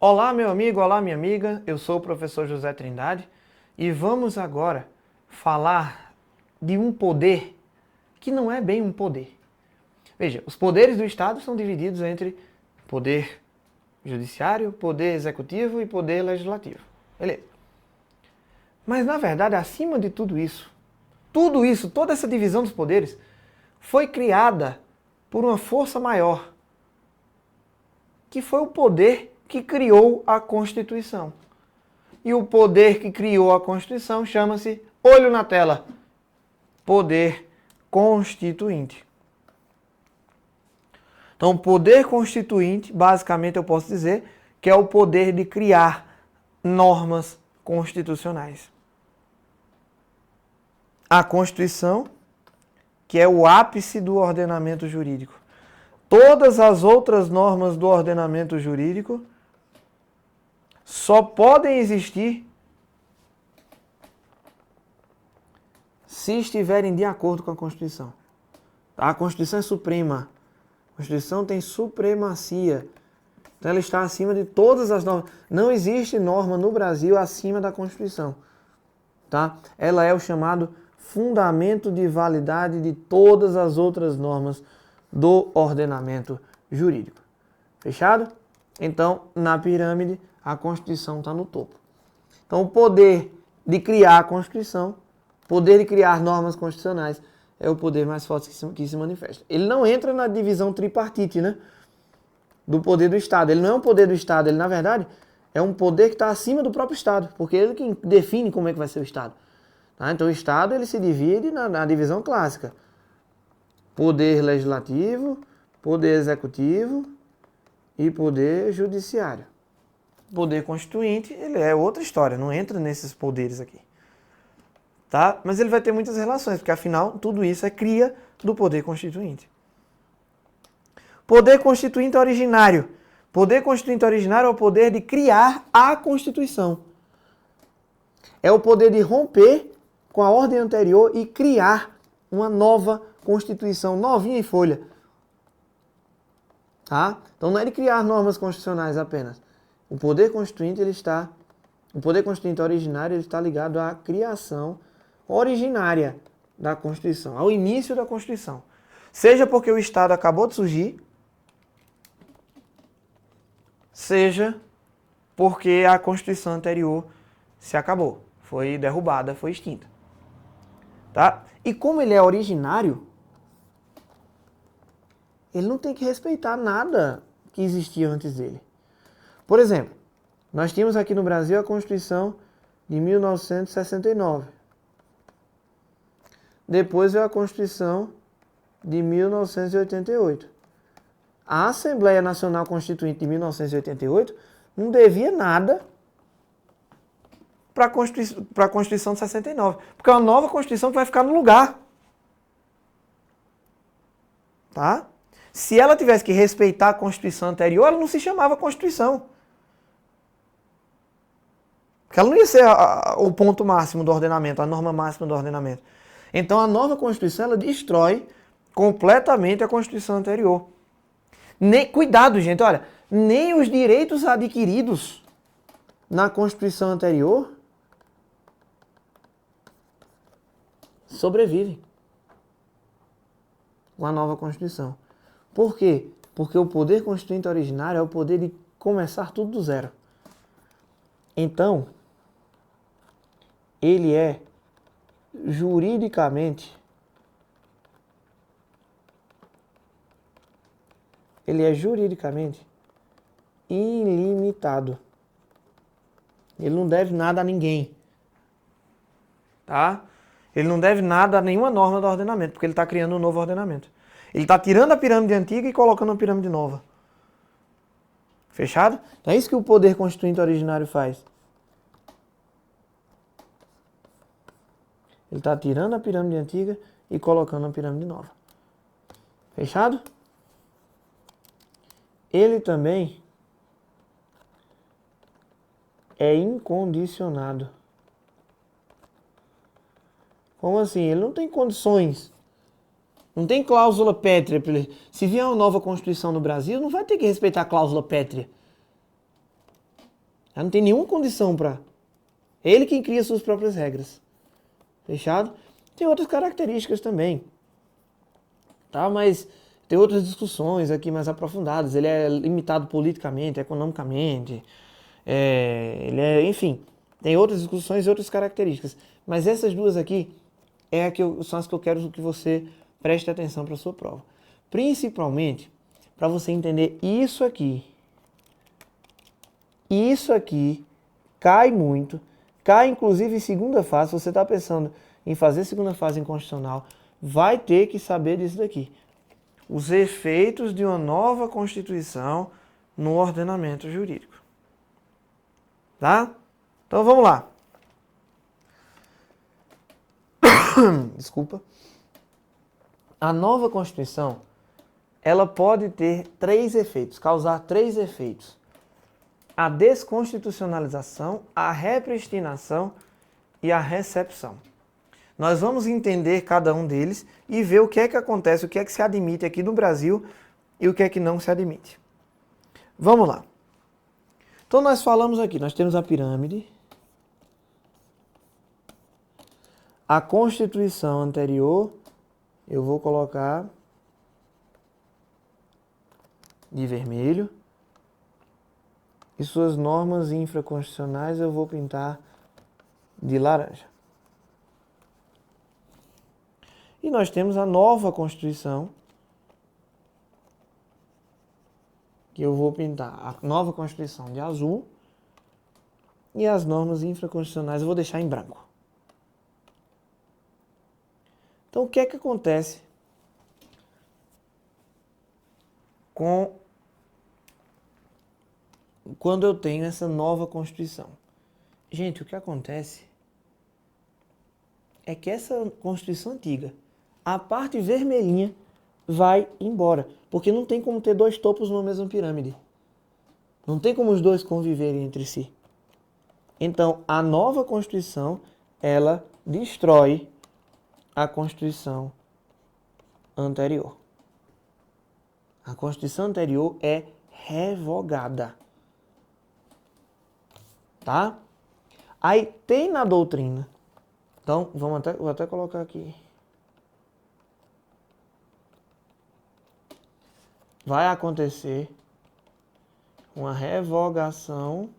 Olá, meu amigo, olá, minha amiga. Eu sou o professor José Trindade e vamos agora falar de um poder que não é bem um poder. Veja, os poderes do Estado são divididos entre poder judiciário, poder executivo e poder legislativo. Beleza. Mas, na verdade, acima de tudo isso, toda essa divisão dos poderes, foi criada por uma força maior, que foi o poder que criou a Constituição. E o poder que criou a Constituição chama-se, olho na tela, poder constituinte. Então, o poder constituinte, basicamente eu posso dizer, que é o poder de criar normas constitucionais. A Constituição, que é o ápice do ordenamento jurídico. Todas as outras normas do ordenamento jurídico só podem existir se estiverem de acordo com a Constituição. A Constituição é suprema. A Constituição tem supremacia. Então ela está acima de todas as normas. Não existe norma no Brasil acima da Constituição. Tá? Ela é o chamado fundamento de validade de todas as outras normas do ordenamento jurídico. Fechado? Então, na pirâmide, a Constituição está no topo. Então, o poder de criar a Constituição, poder de criar normas constitucionais, é o poder mais forte que se manifesta. Ele não entra na divisão tripartite, né? Do poder do Estado. Ele não é um poder do Estado, ele, na verdade, é um poder que está acima do próprio Estado, porque ele que define como é que vai ser o Estado. Tá? Então, o Estado ele se divide na divisão clássica. Poder legislativo, poder executivo e poder judiciário. Poder constituinte, ele é outra história, não entra nesses poderes aqui. Tá? Mas ele vai ter muitas relações, porque afinal, tudo isso é cria do poder constituinte. Poder constituinte originário. Poder constituinte originário é o poder de criar a Constituição. É o poder de romper com a ordem anterior e criar uma nova Constituição, novinha em folha. Tá? Então não é de criar normas constitucionais apenas. O poder constituinte originário ele está ligado à criação originária da Constituição, ao início da Constituição. Seja porque o Estado acabou de surgir, seja porque a Constituição anterior se acabou, foi derrubada, foi extinta. Tá? E como ele é originário, ele não tem que respeitar nada que existia antes dele. Por exemplo, nós tínhamos aqui no Brasil a Constituição de 1969. Depois veio a Constituição de 1988. A Assembleia Nacional Constituinte de 1988 não devia nada para a Constituição de 69, porque é uma nova Constituição que vai ficar no lugar. Tá? Se ela tivesse que respeitar a Constituição anterior, ela não se chamava Constituição. Porque ela não ia ser o ponto máximo do ordenamento, a norma máxima do ordenamento. Então a nova Constituição ela destrói completamente a Constituição anterior. Cuidado, gente, olha, nem os direitos adquiridos na Constituição anterior sobrevivem com a nova Constituição. Por quê? Porque o poder constituinte originário é o poder de começar tudo do zero. Então, ele é juridicamente ilimitado. Ele não deve nada a ninguém. Tá? Ele não deve nada a nenhuma norma do ordenamento, porque ele está criando um novo ordenamento. Ele está tirando a pirâmide antiga e colocando uma pirâmide nova. Fechado? Então é isso que o poder constituinte originário faz. Ele está tirando a pirâmide antiga e colocando a pirâmide nova. Fechado? Ele também é incondicionado. Como assim? Ele não tem condições. Não tem cláusula pétrea. Se vier uma nova Constituição no Brasil, não vai ter que respeitar a cláusula pétrea. Já não tem nenhuma condição para... Ele quem cria suas próprias regras. Fechado? Tem outras características também. Tá? Mas tem outras discussões aqui mais aprofundadas. Ele é limitado politicamente, economicamente. Enfim, tem outras discussões e outras características. Mas essas duas aqui são as que eu quero que você preste atenção para a sua prova. Principalmente para você entender isso aqui. Isso aqui cai muito. Cai inclusive em segunda fase. Se você está pensando em fazer segunda fase em constitucional, vai ter que saber disso daqui. Os efeitos de uma nova Constituição no ordenamento jurídico. Tá? Então vamos lá. Desculpa. A nova Constituição, ela pode ter três efeitos, causar três efeitos. A desconstitucionalização, a repristinação e a recepção. Nós vamos entender cada um deles e ver o que é que acontece, o que é que se admite aqui no Brasil e o que é que não se admite. Vamos lá. Então nós falamos aqui, nós temos a pirâmide, a Constituição anterior, eu vou colocar de vermelho, e suas normas infraconstitucionais eu vou pintar de laranja. E nós temos a nova Constituição, que eu vou pintar a nova Constituição de azul, e as normas infraconstitucionais eu vou deixar em branco. Então, o que é que acontece quando eu tenho essa nova Constituição? Gente, o que acontece é que essa Constituição antiga, a parte vermelhinha vai embora, porque não tem como ter dois topos numa mesma pirâmide. Não tem como os dois conviverem entre si. Então, a nova Constituição, ela destrói a Constituição anterior. A Constituição anterior é revogada. Tá? Aí tem na doutrina. Então, vou até colocar aqui. Vai acontecer uma revogação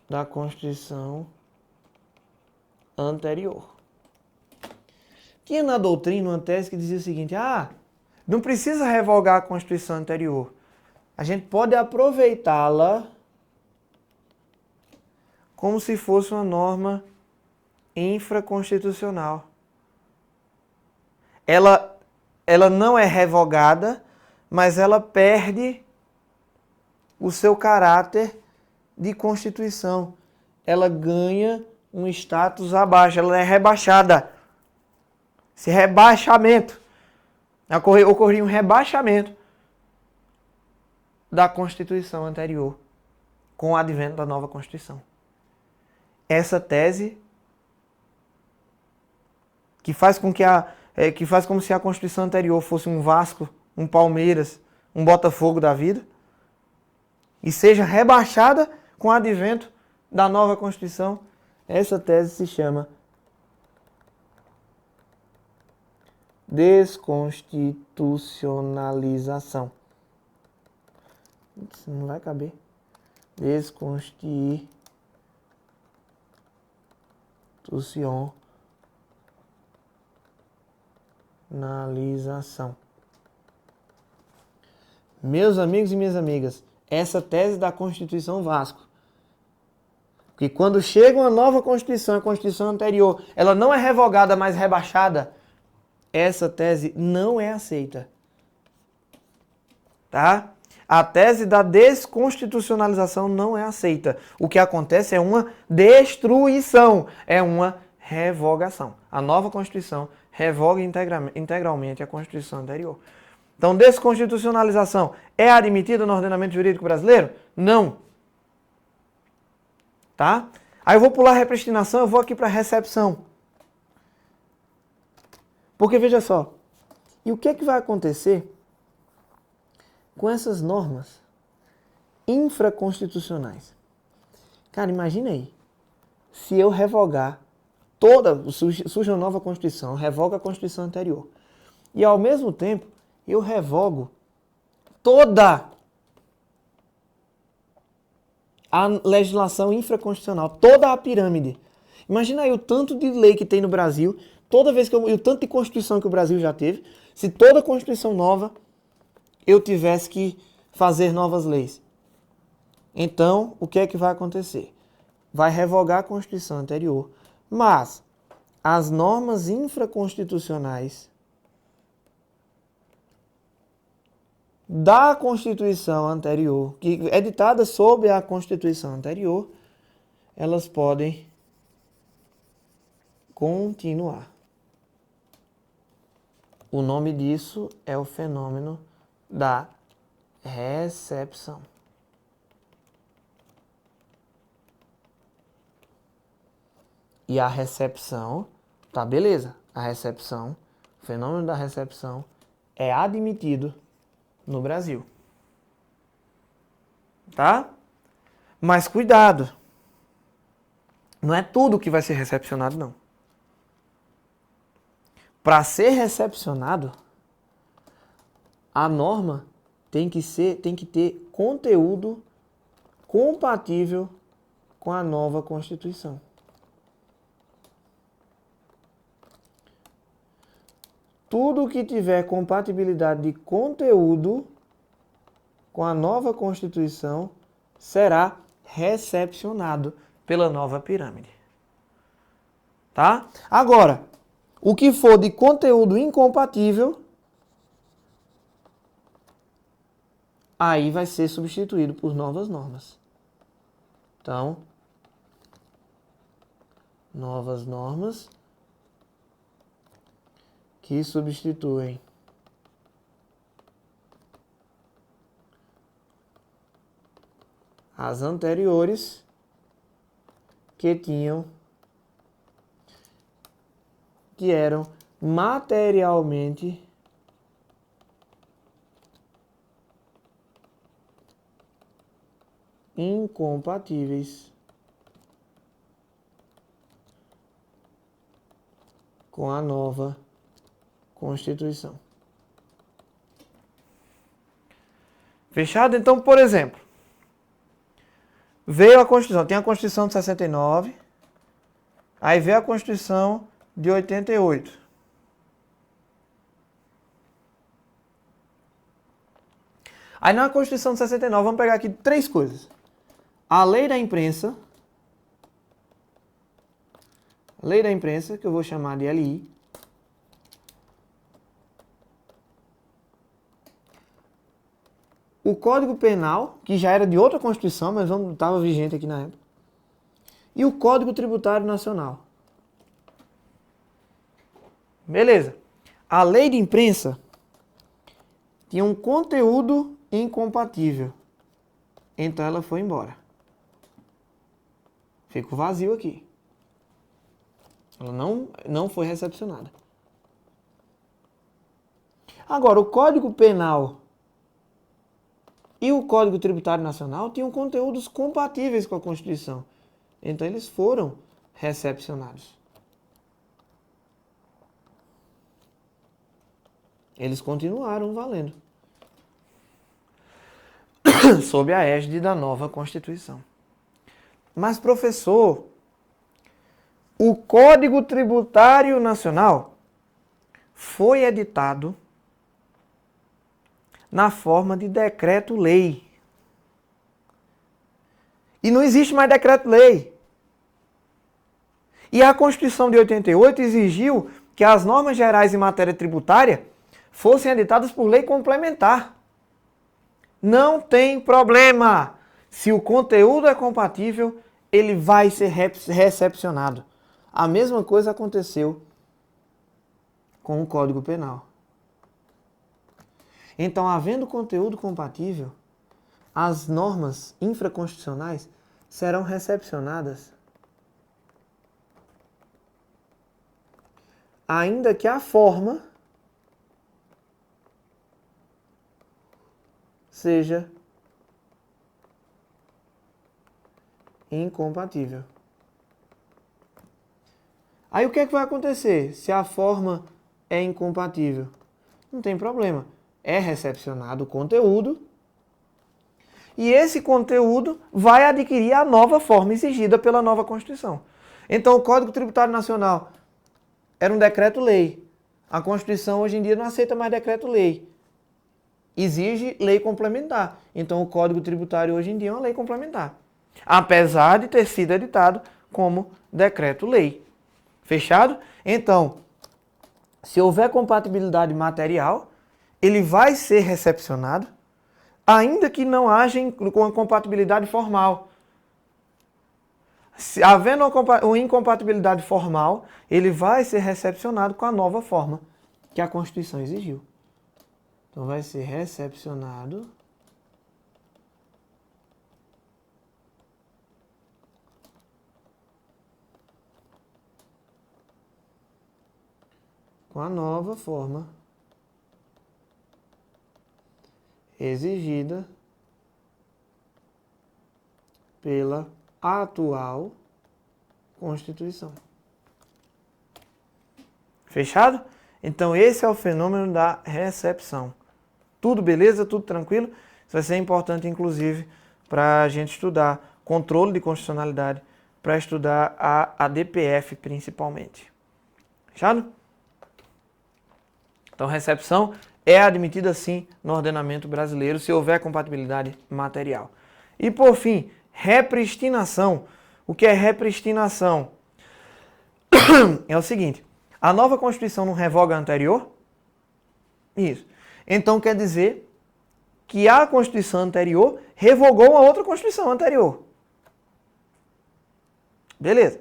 da Constituição anterior. Tinha na doutrina uma tese que dizia o seguinte: não precisa revogar a Constituição anterior. A gente pode aproveitá-la como se fosse uma norma infraconstitucional. Ela não é revogada, mas ela perde o seu caráter de Constituição. Ela ganha um status abaixo, ela é rebaixada. Esse rebaixamento, ocorria um rebaixamento da Constituição anterior com o advento da nova Constituição. Essa tese que faz como se a Constituição anterior fosse um Vasco, um Palmeiras, um Botafogo da vida, e seja rebaixada com o advento da nova Constituição. Essa tese se chama desconstitucionalização. Isso não vai caber. Desconstitucionalização. Meus amigos e minhas amigas, essa tese da Constituição Vasco, que quando chega uma nova Constituição, a Constituição anterior, ela não é revogada, mas rebaixada, essa tese não é aceita. Tá? A tese da desconstitucionalização não é aceita. O que acontece é uma destruição, é uma revogação. A nova Constituição revoga integralmente a Constituição anterior. Então, desconstitucionalização é admitida no ordenamento jurídico brasileiro? Não. Tá? Aí eu vou pular a repristinação, eu vou aqui para a recepção. Porque veja só, e o que é que vai acontecer com essas normas infraconstitucionais. Cara, imagina aí, se eu revogar surge uma nova Constituição, revoga a Constituição anterior. E ao mesmo tempo, eu revogo toda a legislação infraconstitucional, toda a pirâmide. Imagina aí o tanto de lei que tem no Brasil, toda vez que o tanto de Constituição que o Brasil já teve, se toda Constituição nova eu tivesse que fazer novas leis. Então, o que é que vai acontecer? Vai revogar a Constituição anterior, mas as normas infraconstitucionais da Constituição anterior, que editadas sob a Constituição anterior, elas podem continuar. O nome disso é o fenômeno da recepção. E a recepção, tá, beleza. A recepção, o fenômeno da recepção é admitido no Brasil. Tá? Mas cuidado. Não é tudo que vai ser recepcionado, não. Para ser recepcionado, a norma tem que ter conteúdo compatível com a nova Constituição. Tudo que tiver compatibilidade de conteúdo com a nova Constituição será recepcionado pela nova pirâmide. Tá? Agora, o que for de conteúdo incompatível, aí vai ser substituído por novas normas. Então, novas normas que substituem as anteriores que eram materialmente incompatíveis com a nova Constituição. Fechado? Então, por exemplo, veio a Constituição, tem a Constituição de 69, aí veio a Constituição de 88. Aí na Constituição de 69, vamos pegar aqui três coisas. A lei da imprensa, que eu vou chamar de LI. O Código Penal, que já era de outra Constituição, mas estava vigente aqui na época. E o Código Tributário Nacional. Beleza. A lei de imprensa tinha um conteúdo incompatível. Então ela foi embora. Ficou vazio aqui. Ela não foi recepcionada. Agora, o Código Penal e o Código Tributário Nacional tinham conteúdos compatíveis com a Constituição. Então eles foram recepcionados. Eles continuaram valendo. Sob a égide da nova Constituição. Mas, professor, o Código Tributário Nacional foi editado na forma de decreto-lei. E não existe mais decreto-lei. E a Constituição de 88 exigiu que as normas gerais em matéria tributária fossem editadas por lei complementar. Não tem problema. Se o conteúdo é compatível, ele vai ser recepcionado. A mesma coisa aconteceu com o Código Penal. Então, havendo conteúdo compatível, as normas infraconstitucionais serão recepcionadas, ainda que a forma seja incompatível. Aí o que é que vai acontecer se a forma é incompatível? Não tem problema. É recepcionado o conteúdo e esse conteúdo vai adquirir a nova forma exigida pela nova Constituição. Então o Código Tributário Nacional era um decreto-lei. A Constituição hoje em dia não aceita mais decreto-lei. Exige lei complementar. Então o Código Tributário hoje em dia é uma lei complementar. Apesar de ter sido editado como decreto-lei. Fechado? Então, se houver compatibilidade material, ele vai ser recepcionado, ainda que não haja uma compatibilidade formal. Se havendo uma incompatibilidade formal, ele vai ser recepcionado com a nova forma que a Constituição exigiu. Então vai ser recepcionado com a nova forma exigida pela atual Constituição. Fechado? Então esse é o fenômeno da recepção. Tudo beleza? Tudo tranquilo? Isso vai ser importante, inclusive, para a gente estudar controle de constitucionalidade, para estudar a DPF principalmente. Fechado? Então recepção é admitida sim no ordenamento brasileiro se houver compatibilidade material. E por fim, repristinação. O que é repristinação? É o seguinte, a nova Constituição não revoga a anterior? Isso. Então quer dizer que a Constituição anterior revogou uma outra Constituição anterior. Beleza.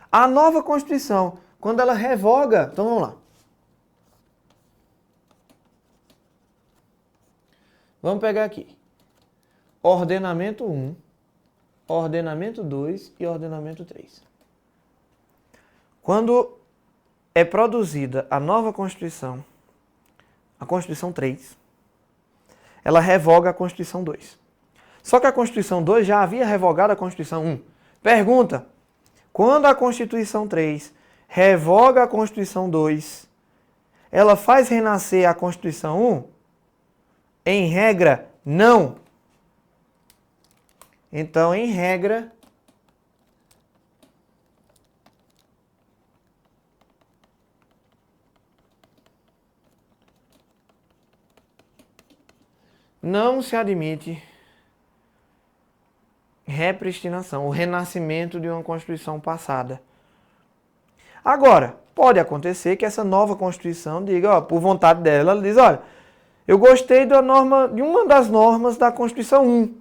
A nova Constituição, quando ela revoga... Então vamos lá. Vamos pegar aqui. Ordenamento 1, Ordenamento 2 e Ordenamento 3. Quando é produzida a nova Constituição, a Constituição 3, ela revoga a Constituição 2. Só que a Constituição 2 já havia revogado a Constituição 1. Pergunta, quando a Constituição 3 revoga a Constituição 2, ela faz renascer a Constituição 1? Em regra, não. Então, em regra, não se admite repristinação, o renascimento de uma Constituição passada. Agora, pode acontecer que essa nova Constituição diga, ó, por vontade dela, ela diz, olha, eu gostei de uma das normas da Constituição 1.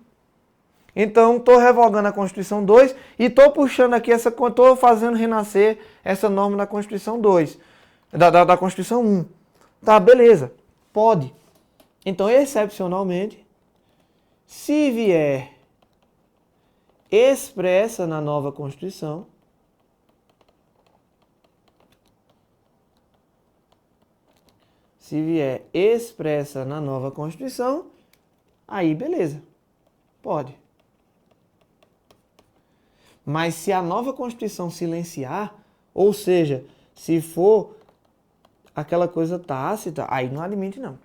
Então, estou revogando a Constituição 2 e estou puxando aqui, estou fazendo renascer essa norma da Constituição 2, da Constituição 1. Tá, beleza, pode. Então, excepcionalmente, se vier expressa na nova Constituição, aí beleza, pode. Mas se a nova Constituição silenciar, ou seja, se for aquela coisa tácita, aí não admite não.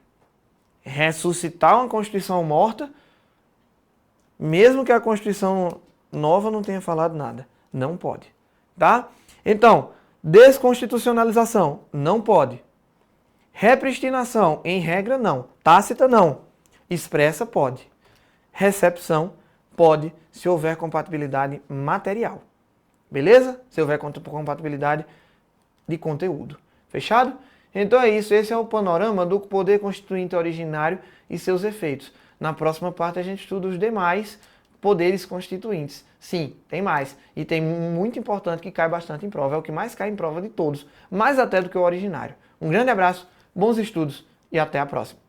Ressuscitar uma Constituição morta, mesmo que a Constituição nova não tenha falado nada, não pode, tá? Então, desconstitucionalização, não pode. Repristinação, em regra, não. Tácita, não. Expressa, pode. Recepção, pode, se houver compatibilidade material. Beleza? Se houver compatibilidade de conteúdo. Fechado? Então é isso. Esse é o panorama do poder constituinte originário e seus efeitos. Na próxima parte a gente estuda os demais poderes constituintes. Sim, tem mais. E tem muito importante que cai bastante em prova. É o que mais cai em prova de todos. Mais até do que o originário. Um grande abraço, bons estudos e até a próxima.